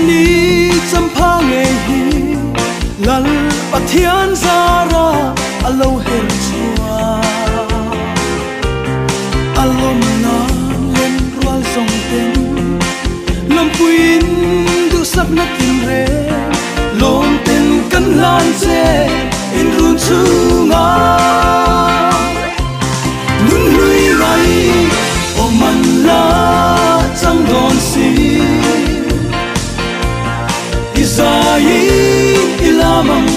ni champa nge hi lal pathian zara alo hen chua alom na len rual song ten lam puin du sak na tin re lom ten kan lan che in run chu nga nun lui gai o man la chang don si izai ilamang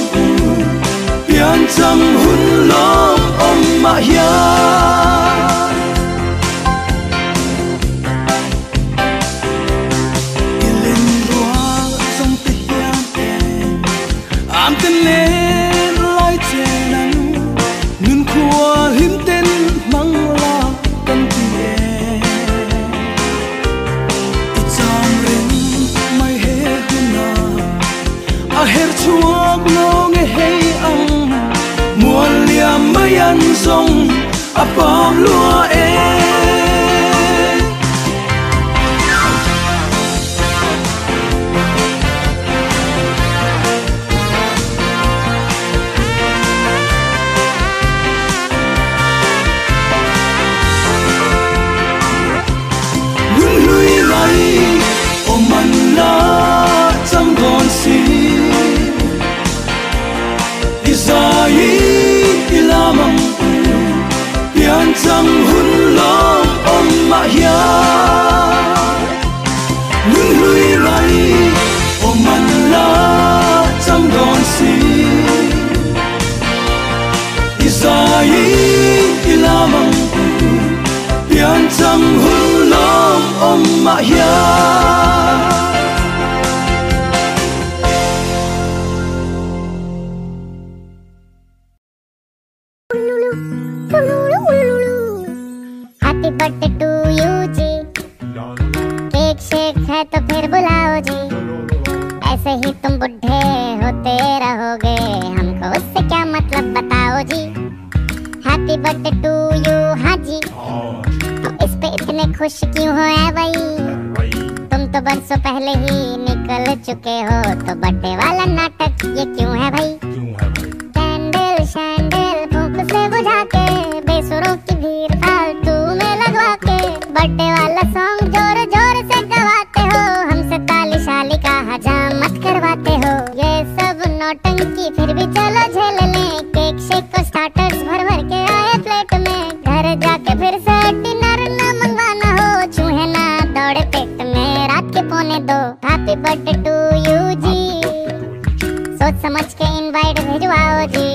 pian chang hun lom om ma ya ilen rual song te hian te am ten le lai che nan nun khua lim ten mang la kan tie icham ren mai he huna a her chuak no nge hei ang mual liam mai an song a pam lua e ilamang pian chang hun lom om ma ya nun lui lai o man la chang don si izai ilamang pian chang hun lom om ma ya happy birthday to you जी, cake shake है तो फिर बुलाओ जी, ऐसे ही तुम बुढ़े होते रहोगे, हमको उससे क्या मतलब बताओ जी। हैप्पी बर्थडे टू यू हाँ जी, तो इस पे इतने खुश क्यों हो ऐ भाई, तुम तो बरसों पहले ही निकल चुके हो, तो बर्थडे वाला नाटक ये क्यों है भाई। कैंडल शैंडल फूंक से बुझा के, बेसुरों की भीड़ फालतू में लगवा के, बर्थडे वाला सॉन्ग जोर जोर से गवाते हो, हमसे ताली शाली का हजामत करवाते हो। ये सब नौटंकी फिर भी चलो झेल लें, केक शेक को स्टार्टर्स भर भर के आए प्लेट में, घर जाके फिर से डिनर ना मंगवाना हो, चूहे ना दौड़े पेट में रात के 1:45। हैप्पी बर्थडे टू यू जी, सोच समझ के इनवाइट भिजवाओ जी,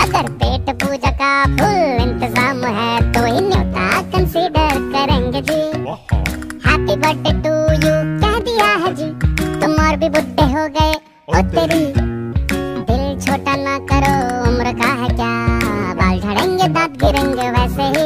अगर पेट पूजा का फुल इंतजाम है तो ही न्योता कंसीडर करेंगे जी। हैप्पी बर्थडे टू यू कह दिया है जी, तुम और भी बुढ़े हो गए ओ तेरी, दिल छोटा ना करो उम्र का है क्या, बाल झड़ेंगे दांत गिरेंगे वैसे ही।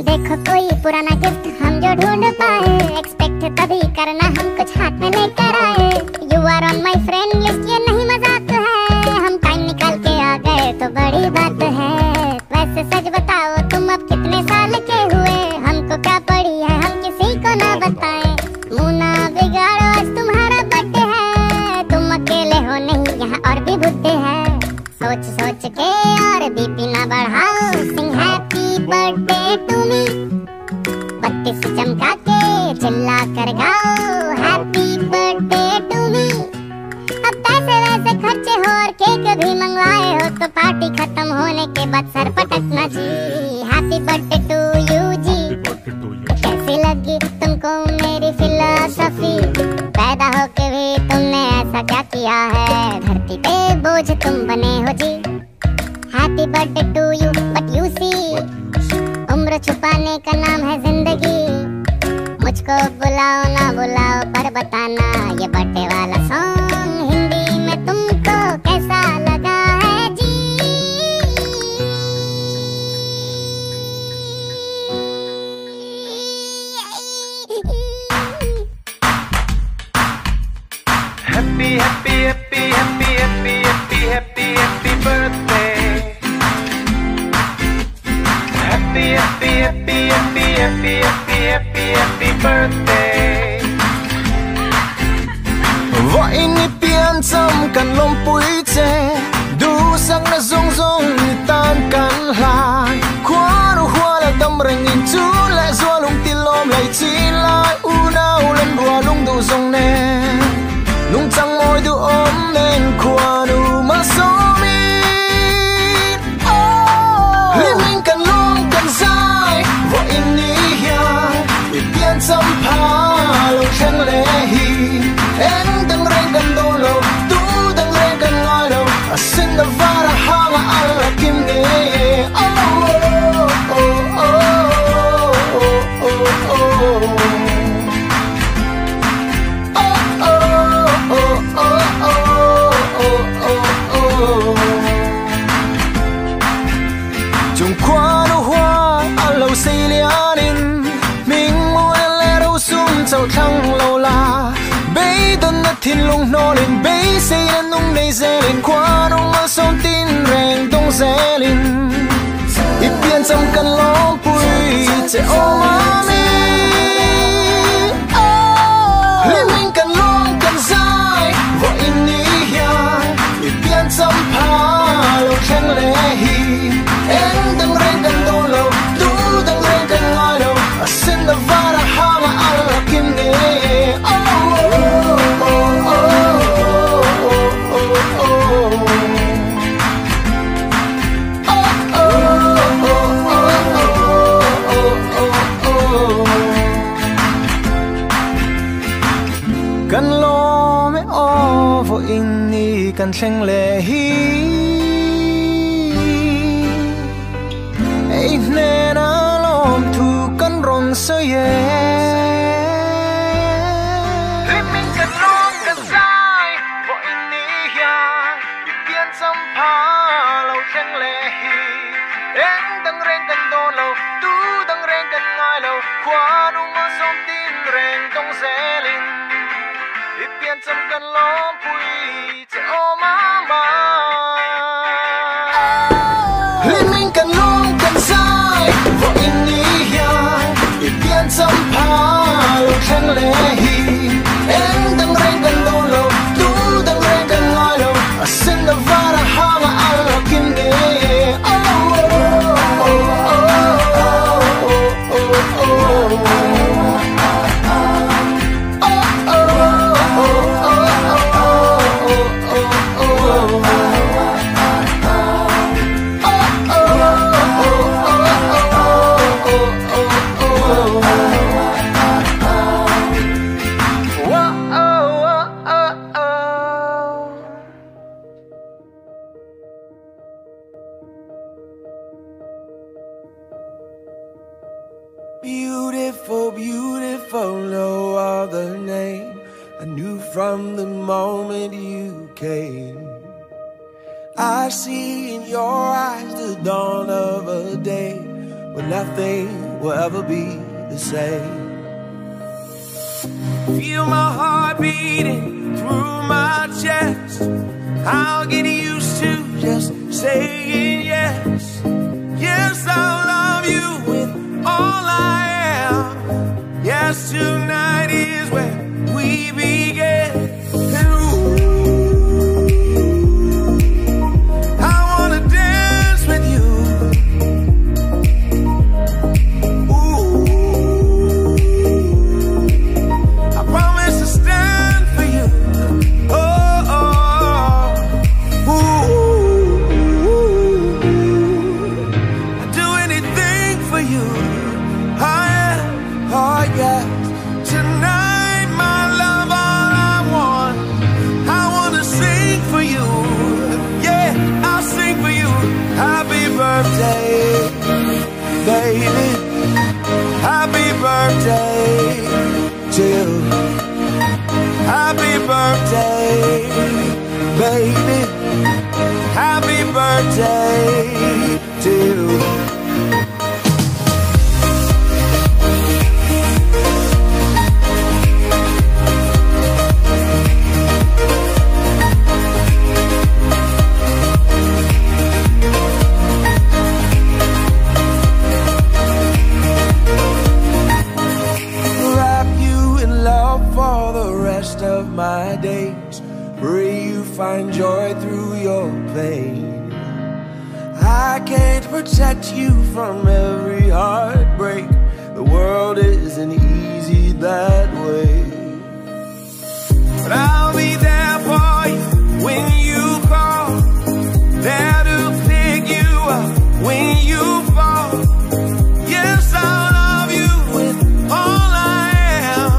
देखो कोई पुराना गिफ्ट हम जो ढूंढ पाए, एक्सपेक्ट तभी करना हम कुछ हाथ में लेकर आए, you are on my friend list ये नहीं मजाक है, हम टाइम निकाल के आ गए तो बड़ी बात है। वैसे सच बताओ तुम अब कितने साल के हुए, हमको क्या पड़ी है हम किसी को ना बताएं, मुँह ना बिगाड़ो आज तुम्हारा बर्थडे है, तुम अकेले हो नहीं यहाँ और भी बुड्ढे हैं, सोच सोच के और बीपी ना बढ़ाओ, सिंग हैप्पी बर्थडे टू मी, बत्ती से चमका के चिल्ला कर गाओ हैप्पी बर्थडे टू मी। अब पैसे वैसे खर्चे हो और केक भी मंगवाए हो, तो पार्टी खत्म होने के बाद सर पटकना जी। हैप्पी बर्थडे टू यू जी, कैसी लगी तुमको मेरी फिलॉसफी, पैदा होके भी तुमने ऐसा क्या किया है, धरती पे बोझ तुम बने हो जी। Happy birthday to you but you see, उम्र छुपाने का नाम है जिंदगी, मुझको बुलाओ ना बुलाओ पर बताना, ये बर्थडे वाला सॉन्ग हिंदी में तुमको कैसा लगा है जी। Happy, happy, happy, happy, happy, happy, happy, happy birthday. Happy, happy, happy, happy, happy, happy, happy, happy birthday. Vội ni pian chăm kan lom pui che du sang na zong zong ni tan kan lai khua ru khua la dam reng in chu la zo lung ti lom lai chi lai u na u len rua lung du zong ne lung chang moi du om nen khua nu ma so mi liên minh kan lom kan sai vội ni ya ni pian chăm pa lo chang le hi en dang reng kan do lo tu dang reng kan ngai lo a sin da vara hanga ala kim ne oh oh oh oh oh oh chung qua no hoa alo say lianin mình mua le đâu sum chau thăng lâu la bay đơn na thiên lung no lên bay say lên nung này dễ lên qua nung mà sông tin rèn đông dễ lên ít biến trong căn lom bụi che ô mami liên minh căn lom căn dài vội ni ya ít biến trong pa lâu khen lệ hi em đang rèn căn đô lâu tu đang rèn căn ngài lâu xin đã vara hama ala kim ne kan lo me o vo in ni kan thleng le hi ei ne na lom thu kan ron so ye Living kan long kan sai vo in ni ya di pian sam pa lo chang le hi en dang reng kan do lo tu dang reng kan ngai lo kwa nu ma som tin reng tong se lin di pian sam kan lom pui che o mama Living kan long kan sai vo in ni ya di pian sam pa lo chang le hi en dang reng kan do lo tu dang reng kan ngai lo sin da vara hama ala kim ne Beautiful, beautiful, no other name I knew from the moment you came. I see in your eyes the dawn of a day when nothing will ever be the same. Feel my heart beating through my chest. I'll get used to just saying yes. Yes, I'll love you with all I am. Yes, tonight is where we begin. And ooh, I wanna dance with you. Ooh, I promise to stand for you. Oh, oh, ooh, I'd do anything for you. Oh yeah, tonight my love, all I want. I wanna sing for you. Yeah, I'll sing for you. Happy birthday, baby. Happy birthday to you. Happy birthday, baby. Happy birthday to you. my days. Pray you find joy through your pain. I can't protect you from every heartbreak. The world isn't easy that way. But I'll be there for you when you call, there to pick you up when you fall. Yes, I'll love you with all I am.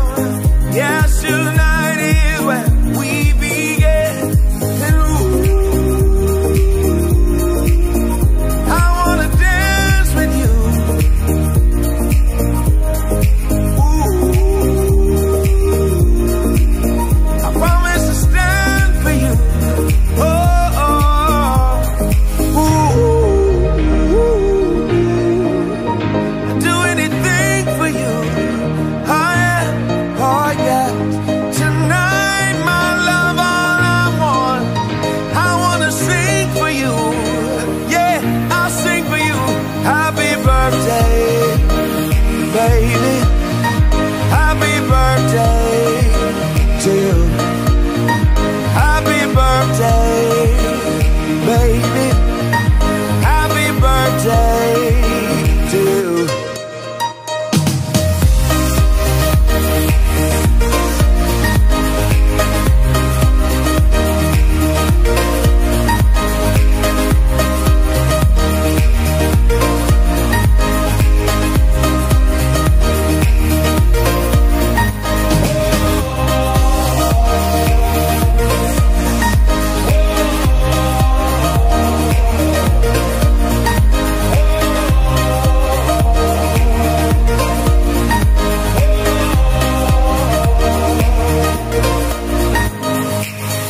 Yes, tonight is where we begin. And ooh, I wanna dance with you. Ooh, I promise to stand for you. Oh, oh, ooh, I'd do anything for you. Oh yeah, oh yeah. Tonight, my love, all I want. I wanna sing for you. Yeah, I'll sing for you. Happy birthday, baby. Happy birthday to you. Happy birthday, baby. Happy birthday to you.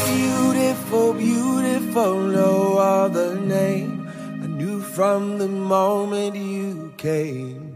Beautiful, beautiful, no other name. I knew from the moment you came.